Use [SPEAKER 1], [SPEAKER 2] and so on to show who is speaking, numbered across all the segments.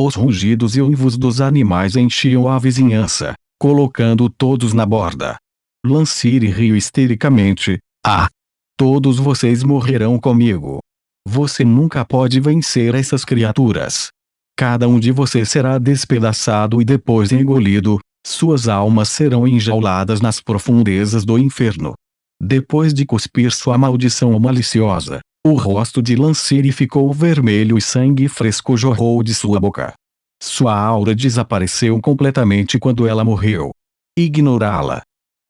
[SPEAKER 1] Os rugidos e uivos dos animais enchiam a vizinhança, colocando todos na borda. Lancire riu histericamente. Ah! Todos vocês morrerão comigo. Você nunca pode vencer essas criaturas. Cada um de vocês será despedaçado e depois engolido, suas almas serão enjauladas nas profundezas do inferno. Depois de cuspir sua maldição maliciosa, o rosto de Lancire ficou vermelho e sangue fresco jorrou de sua boca. Sua aura desapareceu completamente quando ela morreu. Ignorá-la.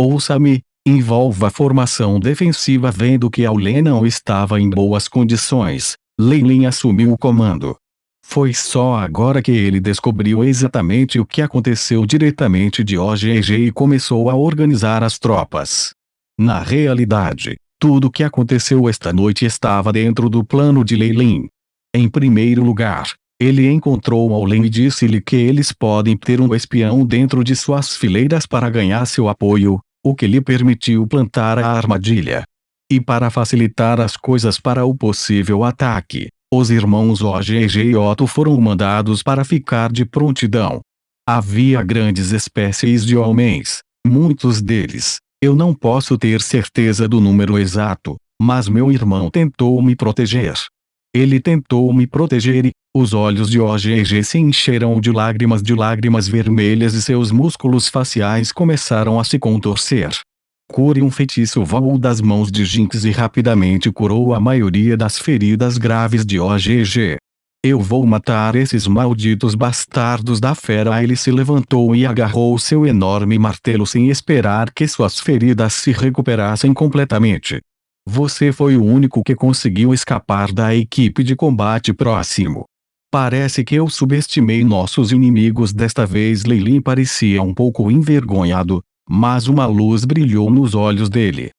[SPEAKER 1] Ouça-me, envolva a formação defensiva. Vendo que Aulen não estava em boas condições, Lei Lin assumiu o comando. Foi só agora que ele descobriu exatamente o que aconteceu diretamente de OGG e começou a organizar as tropas. Na realidade, tudo o que aconteceu esta noite estava dentro do plano de Lei Lin. Em primeiro lugar, ele encontrou Aulen e disse-lhe que eles podem ter um espião dentro de suas fileiras para ganhar seu apoio, o que lhe permitiu plantar a armadilha. E para facilitar as coisas para o possível ataque, os irmãos OGG e Otto foram mandados para ficar de prontidão. Havia grandes espécies de homens, muitos deles. Eu não posso ter certeza do número exato, mas meu irmão tentou me proteger. Ele tentou me proteger e os olhos de OGG se encheram de lágrimas vermelhas e seus músculos faciais começaram a se contorcer. Cure um feitiço voou das mãos de Jinx e rapidamente curou a maioria das feridas graves de OGG. Eu vou matar esses malditos bastardos da fera. Ele se levantou e agarrou seu enorme martelo sem esperar que suas feridas se recuperassem completamente. Você foi o único que conseguiu escapar da equipe de combate próximo. Parece que eu subestimei nossos inimigos desta vez. Lei Lin parecia um pouco envergonhado, mas uma luz brilhou nos olhos dele.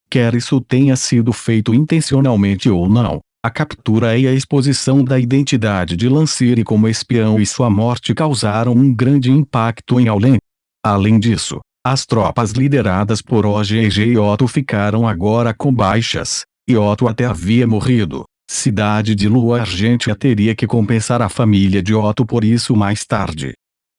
[SPEAKER 1] Quer isso tenha sido feito intencionalmente ou não, a captura e a exposição da identidade de Lancire como espião e sua morte causaram um grande impacto em Aulen. Além disso, as tropas lideradas por OGG e Otto ficaram agora com baixas, e Otto até havia morrido. Cidade de Lua Argêntea teria que compensar a família de Otto por isso mais tarde.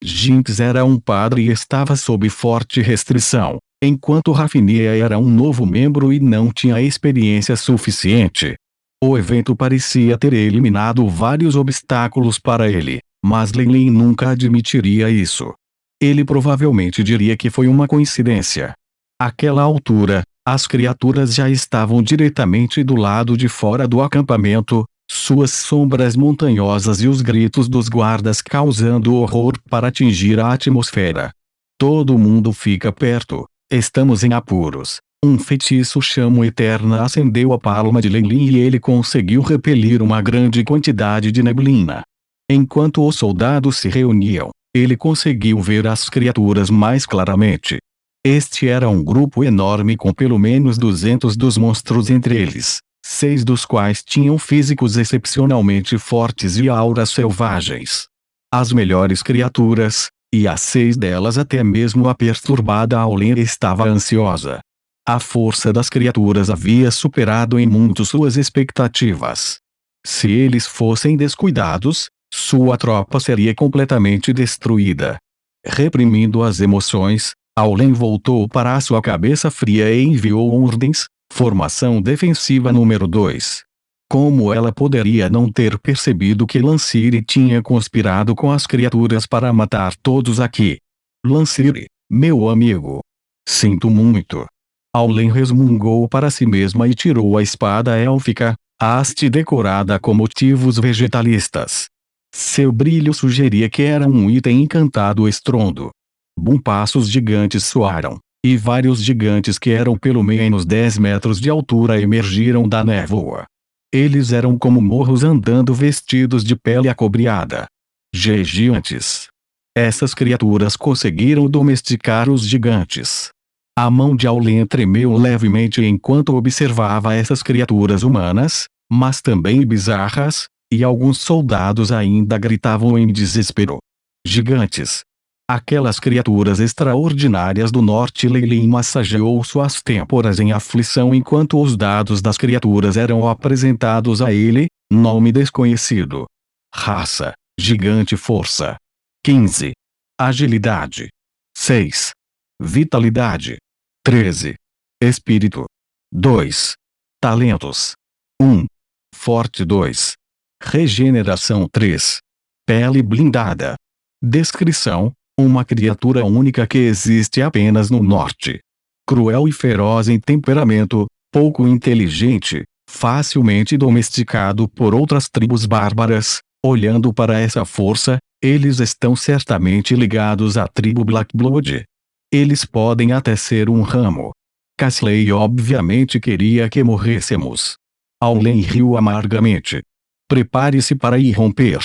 [SPEAKER 1] Jinx era um padre e estava sob forte restrição, enquanto Rafinha era um novo membro e não tinha experiência suficiente. O evento parecia ter eliminado vários obstáculos para ele, mas Lei Lin nunca admitiria isso. Ele provavelmente diria que foi uma coincidência. Àquela altura, as criaturas já estavam diretamente do lado de fora do acampamento, suas sombras montanhosas e os gritos dos guardas causando horror para atingir a atmosfera. Todo mundo fica perto, estamos em apuros. Um feitiço chama eterna acendeu a palma de Lei Lin e ele conseguiu repelir uma grande quantidade de neblina. Enquanto os soldados se reuniam, ele conseguiu ver as criaturas mais claramente. Este era um grupo enorme com pelo menos 200 dos monstros entre eles, 6 dos quais tinham físicos excepcionalmente fortes e auras selvagens. As melhores criaturas, e as 6 delas até mesmo a perturbada Aulen estava ansiosa. A força das criaturas havia superado em muito suas expectativas. Se eles fossem descuidados, sua tropa seria completamente destruída. Reprimindo as emoções, Aulen voltou para a sua cabeça fria e enviou ordens, formação defensiva número 2. Como ela poderia não ter percebido que Lancire tinha conspirado com as criaturas para matar todos aqui? Lancire, meu amigo. Sinto muito. Aulen resmungou para si mesma e tirou a espada élfica, haste decorada com motivos vegetalistas. Seu brilho sugeria que era um item encantado estrondo. Passos gigantes soaram, e vários gigantes que eram pelo menos 10 metros de altura emergiram da névoa. Eles eram como morros andando vestidos de pele acobreada. Gigantes. Essas criaturas conseguiram domesticar os gigantes. A mão de Aulen tremeu levemente enquanto observava essas criaturas humanas, mas também bizarras, e alguns soldados ainda gritavam em desespero. Gigantes. Aquelas criaturas extraordinárias do norte. Lei Lin massageou suas têmporas em aflição enquanto os dados das criaturas eram apresentados a ele. Nome desconhecido. Raça: Gigante força. 15. Agilidade. 6. Vitalidade. 13. Espírito. 2. Talentos. 1. Forte. 2. Regeneração. 3. Pele blindada. Descrição: uma criatura única que existe apenas no norte. Cruel e feroz em temperamento, pouco inteligente, facilmente domesticado por outras tribos bárbaras. Olhando para essa força, eles estão certamente ligados à tribo Black Blood. Eles podem até ser um ramo. Castley obviamente queria que morrêssemos. Aulen riu amargamente. Prepare-se para irromper.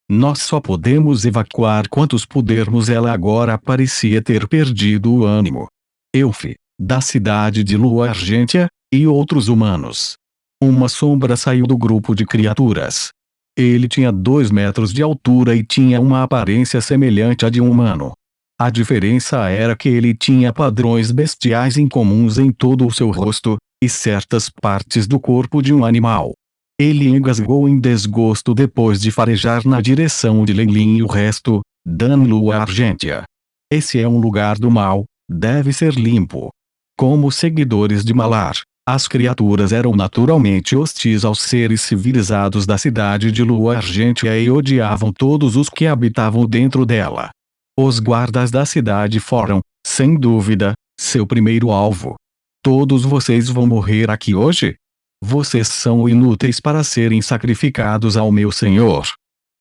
[SPEAKER 1] Nós só podemos evacuar quantos pudermos. Ela agora parecia ter perdido o ânimo. Elf, da cidade de Lua Argêntea, e outros humanos. Uma sombra saiu do grupo de criaturas. Ele tinha 2 metros de altura e tinha uma aparência semelhante à de um humano. A diferença era que ele tinha padrões bestiais incomuns em todo o seu rosto, e certas partes do corpo de um animal. Ele engasgou em desgosto depois de farejar na direção de Leilin e o resto, Dan Lua Argêntea. Esse é um lugar do mal, deve ser limpo. Como seguidores de Malar, as criaturas eram naturalmente hostis aos seres civilizados da cidade de Lua Argêntea e odiavam todos os que habitavam dentro dela. Os guardas da cidade foram, sem dúvida, seu primeiro alvo. Todos vocês vão morrer aqui hoje? Vocês são inúteis para serem sacrificados ao meu senhor.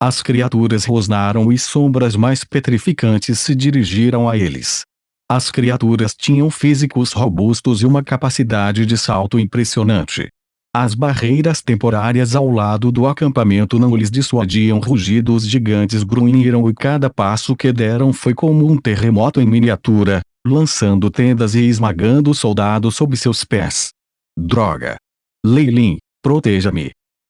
[SPEAKER 1] As criaturas rosnaram e sombras mais petrificantes se dirigiram a eles. As criaturas tinham físicos robustos e uma capacidade de salto impressionante. As barreiras temporárias ao lado do acampamento não lhes dissuadiam. Rugidos gigantes grunhiram e cada passo que deram foi como um terremoto em miniatura, lançando tendas e esmagando soldados sob seus pés. Droga! Leilin, proteja-me.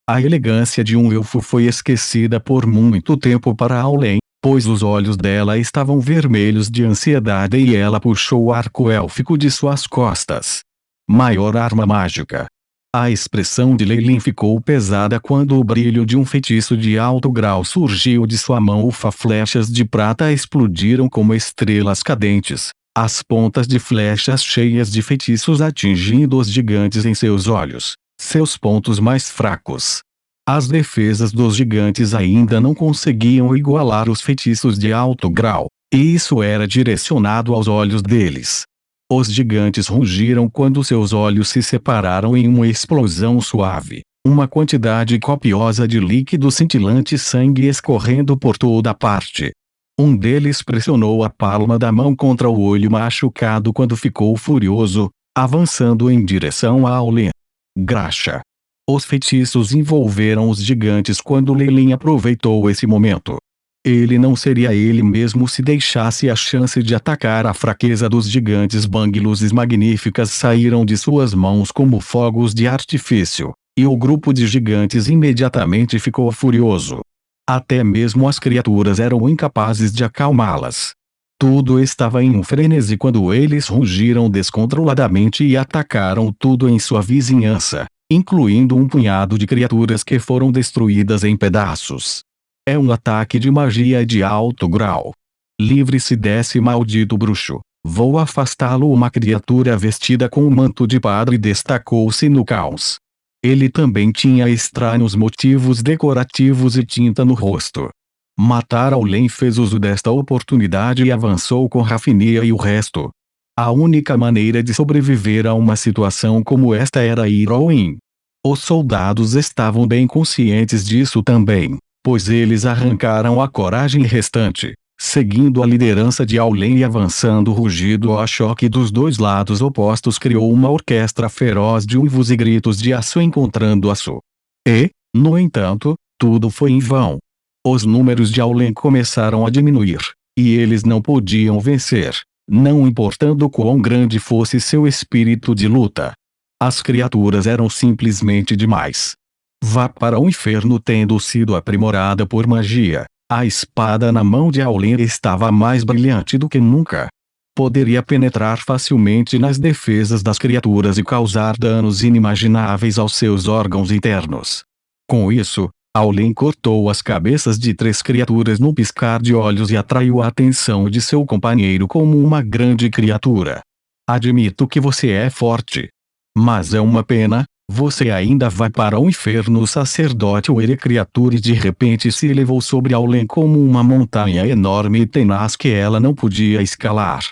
[SPEAKER 1] A elegância de um elfo foi esquecida por muito tempo para Aulen, pois os olhos dela estavam vermelhos de ansiedade e ela puxou o arco élfico de suas costas. Maior arma mágica. A expressão de Leilin ficou pesada quando o brilho de um feitiço de alto grau surgiu de sua mão. Flechas de prata explodiram como estrelas cadentes, as pontas de flechas cheias de feitiços atingindo os gigantes em seus olhos, seus pontos mais fracos. As defesas dos gigantes ainda não conseguiam igualar os feitiços de alto grau, e isso era direcionado aos olhos deles. Os gigantes rugiram quando seus olhos se separaram em uma explosão suave, uma quantidade copiosa de líquido cintilante sangue escorrendo por toda parte. Um deles pressionou a palma da mão contra o olho machucado quando ficou furioso, avançando em direção a Aulen. Graxa! Os feitiços envolveram os gigantes quando Leilin aproveitou esse momento. Ele não seria ele mesmo se deixasse a chance de atacar a fraqueza dos gigantes. Luzes magníficas saíram de suas mãos como fogos de artifício, e o grupo de gigantes imediatamente ficou furioso. Até mesmo as criaturas eram incapazes de acalmá-las. Tudo estava em um frenesi quando eles rugiram descontroladamente e atacaram tudo em sua vizinhança, incluindo um punhado de criaturas que foram destruídas em pedaços. É um ataque de magia de alto grau. Livre-se desse maldito bruxo. Vou afastá-lo. Uma criatura vestida com um manto de padre destacou-se no caos. Ele também tinha estranhos motivos decorativos e tinta no rosto. Matar Aulen fez uso desta oportunidade e avançou com Rafinia e o resto. A única maneira de sobreviver a uma situação como esta era ir all-in. Os soldados estavam bem conscientes disso também, pois eles arrancaram a coragem restante, seguindo a liderança de Aulen e avançando. O rugido a choque dos dois lados opostos criou uma orquestra feroz de uivos e gritos de aço encontrando aço. E, no entanto, tudo foi em vão. Os números de Aulen começaram a diminuir, e eles não podiam vencer, não importando quão grande fosse seu espírito de luta. As criaturas eram simplesmente demais. Vá para o inferno. Tendo sido aprimorada por magia, a espada na mão de Aulen estava mais brilhante do que nunca. Poderia penetrar facilmente nas defesas das criaturas e causar danos inimagináveis aos seus órgãos internos. Com isso, Aulin cortou as cabeças de 3 criaturas num piscar de olhos e atraiu a atenção de seu companheiro como uma grande criatura. Admito que você é forte. Mas é uma pena, você ainda vai para o inferno. O sacerdote ou criatura de repente se elevou sobre Aulin como uma montanha enorme e tenaz que ela não podia escalar.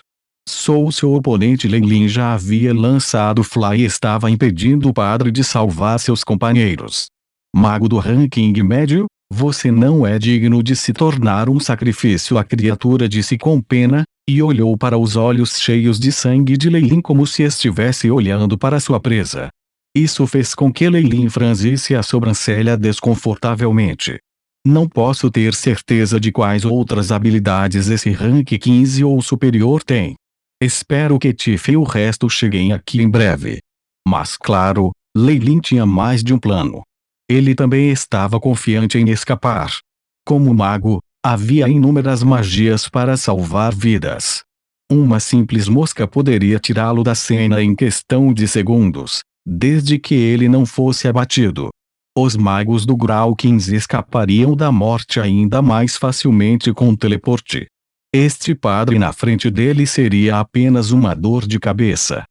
[SPEAKER 1] Sou seu oponente. Leilin já havia lançado Fly e estava impedindo o padre de salvar seus companheiros. Mago do ranking médio, você não é digno de se tornar um sacrifício. A criatura disse com pena, e olhou para os olhos cheios de sangue de Leilin como se estivesse olhando para sua presa. Isso fez com que Leilin franzisse a sobrancelha desconfortavelmente. Não posso ter certeza de quais outras habilidades esse rank 15 ou superior tem. Espero que Tiff e o resto cheguem aqui em breve. Mas claro, Leilin tinha mais de um plano. Ele também estava confiante em escapar. Como mago, havia inúmeras magias para salvar vidas. Uma simples mosca poderia tirá-lo da cena em questão de segundos, desde que ele não fosse abatido. Os magos do grau 15 escapariam da morte ainda mais facilmente com teleporte. Este padre na frente dele seria apenas uma dor de cabeça.